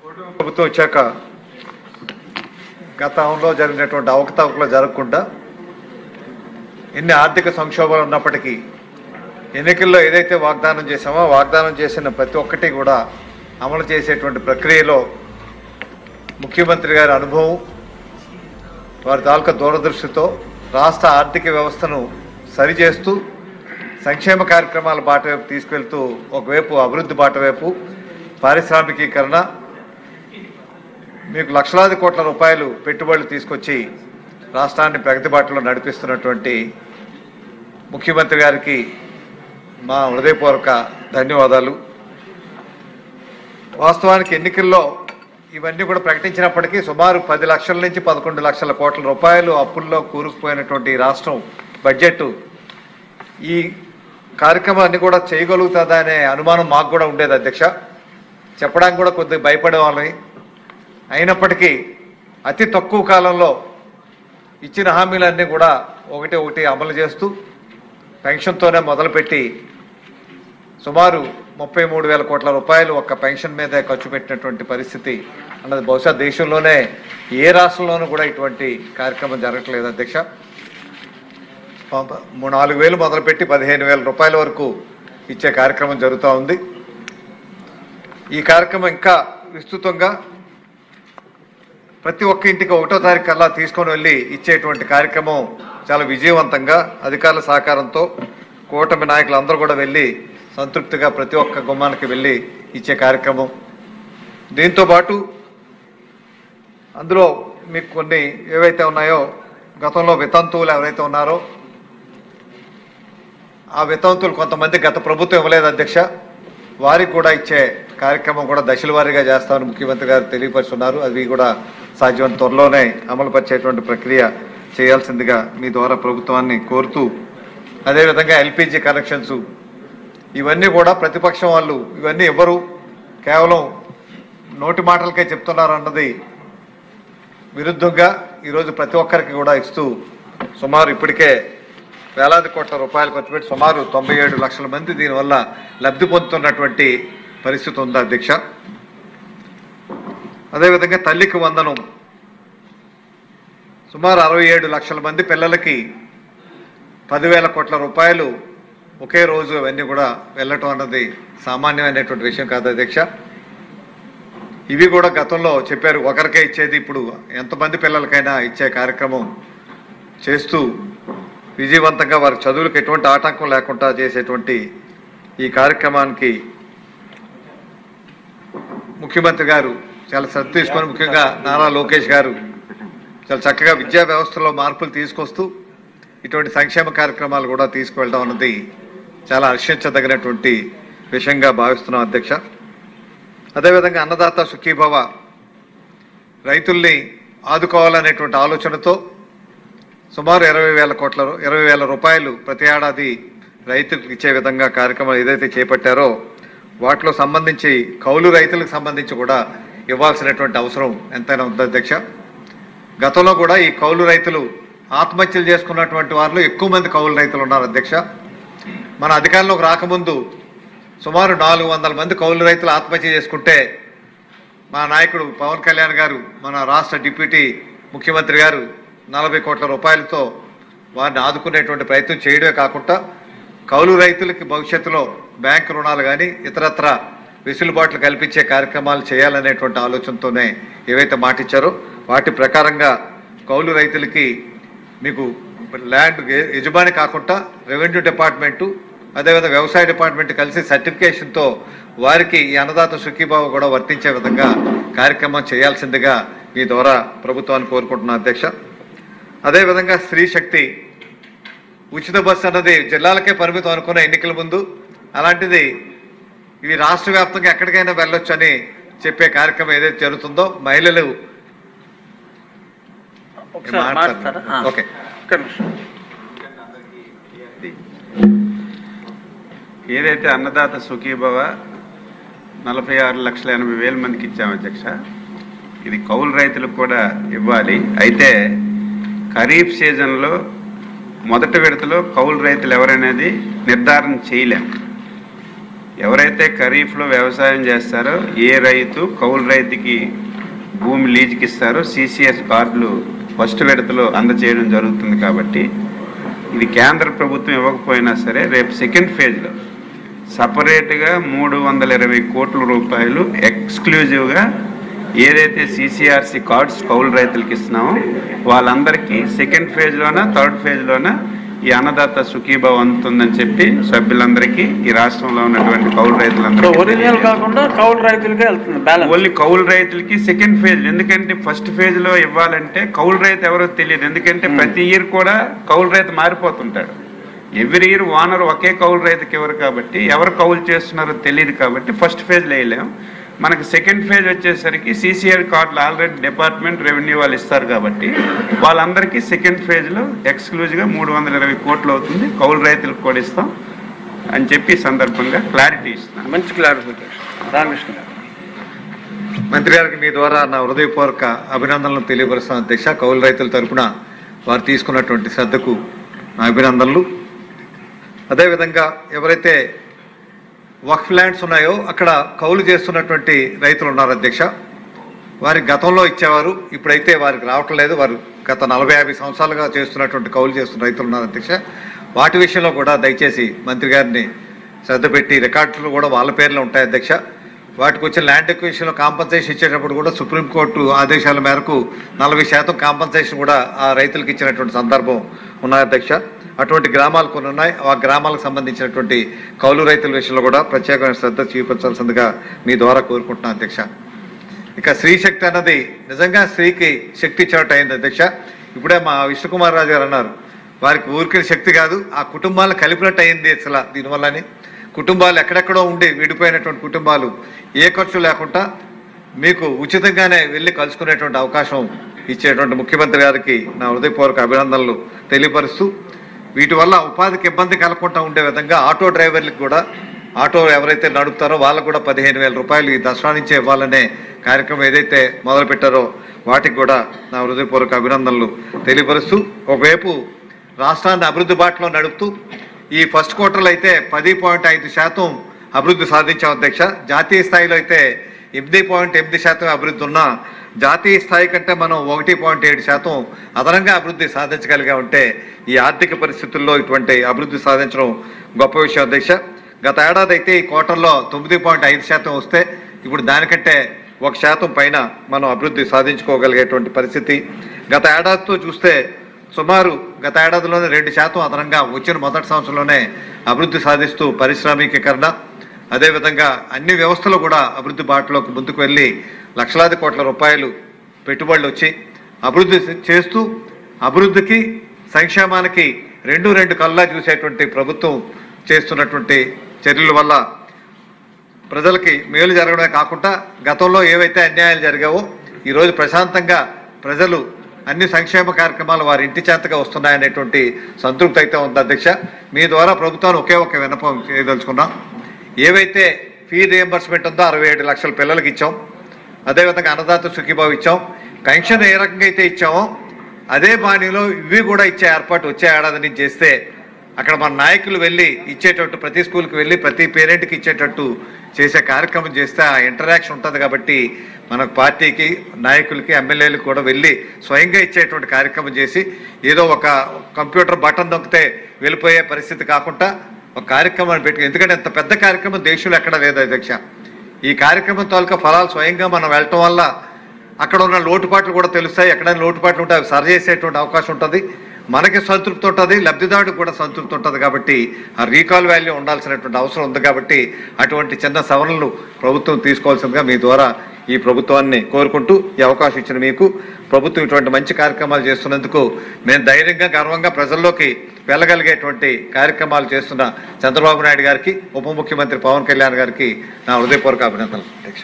ప్రభుత్వం వచ్చాక గతంలో జరిగినటువంటి అవకతవకలు జరగకుండా ఎన్ని ఆర్థిక సంక్షోభాలు ఉన్నప్పటికీ ఎన్నికల్లో ఏదైతే వాగ్దానం చేశామో వాగ్దానం చేసిన ప్రతి ఒక్కటి కూడా అమలు చేసేటువంటి ప్రక్రియలో ముఖ్యమంత్రి గారి అనుభవం, వారి తాలూకా దూరదృష్టితో రాష్ట్ర ఆర్థిక వ్యవస్థను సరిచేస్తూ సంక్షేమ కార్యక్రమాల బాట వైపు తీసుకెళ్తూ ఒకవైపు అభివృద్ధి బాట వైపు పారిశ్రామికీకరణ, మీకు లక్షలాది కోట్ల రూపాయలు పెట్టుబడులు తీసుకొచ్చి రాష్ట్రాన్ని ప్రగతి బాటలో నడిపిస్తున్నటువంటి ముఖ్యమంత్రి గారికి మా హృదయపూర్వక ధన్యవాదాలు. వాస్తవానికి ఎన్నికల్లో ఇవన్నీ కూడా ప్రకటించినప్పటికీ సుమారు 10 లక్షల నుంచి 11 లక్షల కోట్ల రూపాయలు అప్పుల్లో కూరుకుపోయినటువంటి రాష్ట్రం బడ్జెట్ ఈ కార్యక్రమాన్ని కూడా చేయగలుగుతుందా అనే అనుమానం మాకు కూడా ఉండేది అధ్యక్ష. చెప్పడానికి కూడా కొద్దిగా భయపడే వాళ్ళని. అయినప్పటికీ అతి తక్కువ కాలంలో ఇచ్చిన హామీలన్నీ కూడా ఒకటి అమలు చేస్తూ పెన్షన్తోనే మొదలుపెట్టి సుమారు 33,000 కోట్ల రూపాయలు ఒక్క పెన్షన్ మీదే ఖర్చు పెట్టినటువంటి పరిస్థితి అన్నది బహుశా దేశంలోనే ఏ రాష్ట్రంలోనూ కూడా ఇటువంటి కార్యక్రమం జరగట్లేదు అధ్యక్ష. 4,000 మొదలుపెట్టి 15,000 రూపాయల వరకు ఇచ్చే కార్యక్రమం జరుగుతూ ఉంది. ఈ కార్యక్రమం ఇంకా విస్తృతంగా ప్రతి ఒక్క ఇంటికి 1వ తారీఖు కల్లా తీసుకొని వెళ్ళి ఇచ్చేటువంటి కార్యక్రమం చాలా విజయవంతంగా అధికారుల సహకారంతో కూటమి నాయకులు అందరూ కూడా వెళ్ళి సంతృప్తిగా ప్రతి ఒక్క గుమ్మానికి వెళ్ళి ఇచ్చే కార్యక్రమం. దీంతోపాటు అందులో మీకు కొన్ని ఏవైతే ఉన్నాయో గతంలో వితంతువులు ఎవరైతే ఉన్నారో ఆ వితంతువులు కొంతమంది గత ప్రభుత్వం ఇవ్వలేదు అధ్యక్ష, వారికి కూడా ఇచ్చే కార్యక్రమం కూడా దశల వారీగా చేస్తామని ముఖ్యమంత్రి గారు తెలియపరుస్తున్నారు. అది కూడా సాధ్యమైన త్వరలోనే అమలుపరిచేటువంటి ప్రక్రియ చేయాల్సిందిగా మీ ద్వారా ప్రభుత్వాన్ని కోరుతూ, అదేవిధంగా ఎల్పిజి కనెక్షన్స్ ఇవన్నీ కూడా ప్రతిపక్షం వాళ్ళు ఇవన్నీ ఇవ్వరు, కేవలం నోటి మాటలకే చెప్తున్నారు అన్నది విరుద్ధంగా ఈరోజు ప్రతి ఒక్కరికి కూడా ఇస్తూ సుమారు ఇప్పటికే వేలాది కోట్ల రూపాయలు ఖర్చు పెట్టి సుమారు 97 లక్షల మంది దీనివల్ల లబ్ధి పొందుతున్నటువంటి పరిస్థితి ఉంది అధ్యక్ష. అదేవిధంగా తల్లికి వందనం సుమారు 67 లక్షల మంది పిల్లలకి 10,000 కోట్ల రూపాయలు ఒకే రోజు అవన్నీ కూడా వెళ్ళటం అన్నది సామాన్యమైనటువంటి విషయం కాదు అధ్యక్ష. ఇవి కూడా గతంలో చెప్పారు ఒకరికే ఇచ్చేది, ఇప్పుడు ఎంతమంది పిల్లలకైనా ఇచ్చే కార్యక్రమం చేస్తూ విజయవంతంగా వారి చదువులకు ఎటువంటి ఆటంకం లేకుండా చేసేటువంటి ఈ కార్యక్రమానికి ముఖ్యమంత్రి గారు చాలా శ్రద్ధ తీసుకొని, ముఖ్యంగా నారా లోకేష్ గారు చాలా చక్కగా విద్యా వ్యవస్థలో మార్పులు తీసుకొస్తూ ఇటువంటి సంక్షేమ కార్యక్రమాలు కూడా తీసుకువెళ్ళడం అన్నది చాలా హర్షించదగినటువంటి విషయంగా భావిస్తున్నాం అధ్యక్ష. అదేవిధంగా అన్నదాత సుఖీభవ, రైతుల్ని ఆదుకోవాలనేటువంటి ఆలోచనతో సుమారు 20,000 రూపాయలు ప్రతి ఏడాది రైతులకు ఇచ్చే విధంగా కార్యక్రమాలు ఏదైతే చేపట్టారో వాటిలో సంబంధించి కౌలు రైతులకు సంబంధించి కూడా ఇవ్వాల్సినటువంటి అవసరం ఎంతైనా ఉంది అధ్యక్ష. గతంలో కూడా ఈ కౌలు రైతులు ఆత్మహత్యలు చేసుకున్నటువంటి వారిలో ఎక్కువ మంది కౌలు రైతులు ఉన్నారు అధ్యక్ష. మన అధికారంలోకి రాకముందు సుమారు 400 మంది కౌలు రైతులు ఆత్మహత్య చేసుకుంటే మా నాయకుడు పవన్ కళ్యాణ్ గారు, మన రాష్ట్ర డిప్యూటీ ముఖ్యమంత్రి గారు 40 కోట్ల రూపాయలతో వారిని ఆదుకునేటువంటి ప్రయత్నం చేయడమే కాకుండా కౌలు రైతులకి భవిష్యత్తులో బ్యాంకు రుణాలు కానీ ఇతరత్ర వెసులుబాట్లు కల్పించే కార్యక్రమాలు చేయాలనేటువంటి ఆలోచనతోనే ఏవైతే మాటిచ్చారో వాటి ప్రకారంగా కౌలు రైతులకి మీకు ల్యాండ్ యజమాని కాకుండా రెవెన్యూ డిపార్ట్మెంటు అదేవిధంగా వ్యవసాయ డిపార్ట్మెంట్ కలిసి సర్టిఫికేషన్తో వారికి ఈ అన్నదాత సుఖీభావ కూడా వర్తించే విధంగా కార్యక్రమం చేయాల్సిందిగా మీ ద్వారా ప్రభుత్వాన్ని కోరుకుంటున్నాను అధ్యక్ష. అదేవిధంగా స్త్రీ శక్తి ఉచిత బస్సు అన్నది జిల్లాలకే పరిమితం అనుకున్న ఎన్నికల ముందు, అలాంటిది ఇవి రాష్ట్ర వ్యాప్తంగా ఎక్కడికైనా వెళ్ళొచ్చు అని చెప్పే కార్యక్రమం ఏదైతే జరుగుతుందో మహిళలు ఓకే ఏదైతే అన్నదాత సుఖీభవ 46,80,000 మందికి ఇచ్చాము అధ్యక్ష, ఇది కౌలు రైతులకు కూడా ఇవ్వాలి. అయితే ఖరీఫ్ సీజన్లో మొదటి విడతలో కౌలు రైతులు ఎవరనేది నిర్ధారణ చేయలేము. ఎవరైతే ఖరీఫ్లో వ్యవసాయం చేస్తారో ఏ రైతు కౌలు రైతుకి భూమి లీజుకి ఇస్తారో CCS కార్డులు ఫస్ట్ విడతలో అందజేయడం జరుగుతుంది. కాబట్టి ఇది కేంద్ర ప్రభుత్వం ఇవ్వకపోయినా సరే రేపు సెకండ్ ఫేజ్లో సపరేట్గా 320 కోట్ల రూపాయలు ఎక్స్క్లూజివ్గా ఏదైతే CCRC కార్డ్స్ కౌలు రైతులకి ఇస్తున్నామో వాళ్ళందరికీ సెకండ్ ఫేజ్లోన థర్డ్ ఫేజ్లోన ఈ అన్నదాత సుఖీభావ అందుతుందని చెప్పి సభ్యులందరికీ ఈ రాష్ట్రంలో ఉన్నటువంటి కౌలు రైతులందరికీ ఒరిజినల్ కాకుండా కౌలు రైతులకే వెళ్తుంది బ్యాలెన్స్. ఓన్లీ కౌలు రైతులకి సెకండ్ ఫేజ్. ఎందుకంటే ఫస్ట్ ఫేజ్ లో ఇవ్వాలంటే కౌలు రైతు ఎవరో తెలియదు. ఎందుకంటే ప్రతి ఇయర్ కూడా కౌలు రైతు మారిపోతుంటాడు. ఎవ్రీ ఇయర్ ఓనర్ ఒకే కౌలు రైతుకి ఎవరు కాబట్టి ఎవరు కౌలు చేస్తున్నారో తెలియదు. కాబట్టి ఫస్ట్ ఫేజ్ వేయలేము. మనకి సెకండ్ ఫేజ్ వచ్చేసరికి CCR కార్డులు ఆల్రెడీ డిపార్ట్మెంట్ రెవెన్యూ వాళ్ళు ఇస్తారు కాబట్టి వాళ్ళందరికీ సెకండ్ ఫేజ్లో ఎక్స్క్లూజివ్గా 320 కోట్లు అవుతుంది. కౌలు రైతులకు కూడా ఇస్తాం అని చెప్పి ఈ సందర్భంగా క్లారిటీ ఇస్తున్నాను. మంచి క్లారిఫికేషన్. రామకృష్ణ గారు. మంత్రి గారికి మీ ద్వారా నా హృదయపూర్వక అభినందనలు తెలియపరుస్తాను అధ్యక్ష. కౌలు రైతుల తరపున వారు తీసుకున్నటువంటి శ్రద్ధకు నా అభినందనలు. అదేవిధంగా ఎవరైతే వక్ఫ్ ల్యాండ్స్ ఉన్నాయో అక్కడ కౌలు చేస్తున్నటువంటి రైతులు ఉన్నారు అధ్యక్ష. వారికి గతంలో ఇచ్చేవారు, ఇప్పుడైతే వారికి రావటం లేదు. వారు గత 40-50 సంవత్సరాలుగా చేస్తున్నటువంటి కౌలు చేస్తున్న రైతులు ఉన్నారు అధ్యక్ష. వాటి విషయంలో కూడా దయచేసి మంత్రి గారిని శ్రద్ధ పెట్టి రికార్డులు కూడా వాళ్ళ పేర్లు ఉంటాయి అధ్యక్ష. వాటికి వచ్చిన ల్యాండ్ ఎక్విజిషన్లో కాంపన్సేషన్ ఇచ్చేటప్పుడు కూడా సుప్రీంకోర్టు ఆదేశాల మేరకు 40% కాంపన్సేషన్ కూడా ఆ రైతులకు ఇచ్చినటువంటి సందర్భం ఉన్నాయి అధ్యక్ష. అటువంటి గ్రామాలు కొన్ని ఉన్నాయి. ఆ గ్రామాలకు సంబంధించినటువంటి కౌలు రైతుల విషయంలో కూడా ప్రత్యేకమైన శ్రద్ధ చూపించాల్సిందిగా మీ ద్వారా కోరుకుంటున్నాను అధ్యక్ష. ఇక స్త్రీ శక్తి అన్నది నిజంగా స్త్రీకి శక్తి ఇచ్చినట్టు అయింది అధ్యక్ష. ఇప్పుడే మా విష్ణుకుమార్ రాజు గారు అన్నారు, వారికి ఊరికి శక్తి కాదు ఆ కుటుంబాలను కలిపినట్టు అయింది అసలు. దీనివల్లనే కుటుంబాలు ఎక్కడెక్కడో ఉండి విడిపోయినటువంటి కుటుంబాలు ఏ ఖర్చు లేకుండా మీకు ఉచితంగానే వెళ్ళి కలుసుకునేటువంటి అవకాశం ఇచ్చేటువంటి ముఖ్యమంత్రి గారికి నా హృదయపూర్వక అభినందనలు తెలియపరుస్తూ, వీటి వల్ల ఉపాధికి ఇబ్బంది కలగకుండా ఉండే విధంగా ఆటో డ్రైవర్లకు కూడా, ఆటో ఎవరైతే నడుపుతారో వాళ్ళకు కూడా 15,000 రూపాయలు ఈ దసరా నుంచే ఇవ్వాలనే కార్యక్రమం ఏదైతే మొదలుపెట్టారో వాటికి కూడా నా హృదయపూర్వక అభినందనలు తెలియపరుస్తూ, ఒకవైపు రాష్ట్రాన్ని అభివృద్ధి బాటలో నడుపుతూ ఈ ఫస్ట్ క్వార్టర్లో అయితే 10.5% అభివృద్ధి సాధించాం అధ్యక్ష. జాతీయ స్థాయిలో అయితే 8.8% అభివృద్ధి ఉన్నా జాతీయ స్థాయి కంటే మనం 1.7% అదనంగా అభివృద్ధి సాధించగలిగా ఉంటే ఈ ఆర్థిక పరిస్థితుల్లో ఇటువంటి అభివృద్ధి సాధించడం గొప్ప విషయం అధ్యక్ష. గత ఏడాది అయితే ఈ క్వార్టర్లో 9.5% వస్తే ఇప్పుడు దానికంటే 1% పైన మనం అభివృద్ధి సాధించుకోగలిగేటువంటి పరిస్థితి. గత ఏడాదితో చూస్తే సుమారు గత ఏడాదిలోనే 2% అదనంగా వచ్చిన మొదటి సంవత్సరంలోనే అభివృద్ధి సాధిస్తూ పారిశ్రామికీకరణ, అదేవిధంగా అన్ని వ్యవస్థలు కూడా అభివృద్ధి బాటలోకి ముందుకు వెళ్ళి లక్షలాది కోట్ల రూపాయలు పెట్టుబడులు వచ్చి అభివృద్ధి చేస్తూ అభివృద్ధికి సంక్షేమానికి రెండు కళ్ళా చూసేటువంటి ప్రభుత్వం చేస్తున్నటువంటి చర్యల వల్ల ప్రజలకి మేలు జరగడమే కాకుండా గతంలో ఏవైతే అన్యాయాలు జరిగావో ఈరోజు ప్రశాంతంగా ప్రజలు అన్ని సంక్షేమ కార్యక్రమాలు వారి ఇంటి చేతగా వస్తున్నాయనేటువంటి సంతృప్తి అయితే ఉంది అధ్యక్ష. మీ ద్వారా ప్రభుత్వాన్ని ఒకే ఒక విన్నపం చేయదలుచుకున్నాం. ఏవైతే ఫీ రియంబర్స్మెంట్ ఉందో 67 లక్షల పిల్లలకి ఇచ్చాం, అదేవిధంగా అన్నదాత సుఖీభావ ఇచ్చాం, పెన్షన్ ఏ రకంగా అయితే ఇచ్చామో అదే బాణీలో ఇవి కూడా ఇచ్చే ఏర్పాటు వచ్చే ఏడాది నుంచి చేస్తే అక్కడ మన నాయకులు వెళ్ళి ఇచ్చేటట్టు, ప్రతి స్కూల్కి వెళ్ళి ప్రతి పేరెంట్కి ఇచ్చేటట్టు చేసే కార్యక్రమం చేస్తే ఆ ఇంటరాక్షన్ ఉంటుంది. కాబట్టి మనకు పార్టీకి నాయకులకి ఎమ్మెల్యేలకు కూడా వెళ్ళి స్వయంగా ఇచ్చేటువంటి కార్యక్రమం చేసి ఏదో ఒక కంప్యూటర్ బటన్ నొక్కితే వెళ్ళిపోయే పరిస్థితి కాకుండా ఒక కార్యక్రమాన్ని పెట్టి, ఎందుకంటే ఇంత పెద్ద కార్యక్రమం దేశంలో ఎక్కడ లేదు అధ్యక్ష. ఈ కార్యక్రమం తాలూకా ఫలాలు స్వయంగా మనం వెళ్ళటం వల్ల అక్కడ ఉన్న లోటుపాట్లు కూడా తెలుస్తాయి. ఎక్కడైనా లోటుపాట్లు ఉంటే అవి సరి చేసేటువంటి అవకాశం ఉంటుంది. మనకి సంతృప్తి ఉంటుంది, లబ్ధిదారుడికి కూడా సంతృప్తి ఉంటుంది. కాబట్టి ఆ రీకాల్ వాల్యూ ఉండాల్సినటువంటి అవసరం ఉంది. కాబట్టి అటువంటి చిన్న సవరణలు ప్రభుత్వం తీసుకోవాల్సిందిగా మీ ద్వారా ఈ ప్రభుత్వాన్ని కోరుకుంటూ, ఈ అవకాశం ఇచ్చిన మీకు, ప్రభుత్వం ఇటువంటి మంచి కార్యక్రమాలు చేస్తున్నందుకు మేము ధైర్యంగా గర్వంగా ప్రజల్లోకి వెళ్ళగలిగేటువంటి కార్యక్రమాలు చేస్తున్న చంద్రబాబు నాయుడు గారికి, ఉప ముఖ్యమంత్రి పవన్ కళ్యాణ్ గారికి నా హృదయపూర్వక అభినందనలు అధ్యక్ష.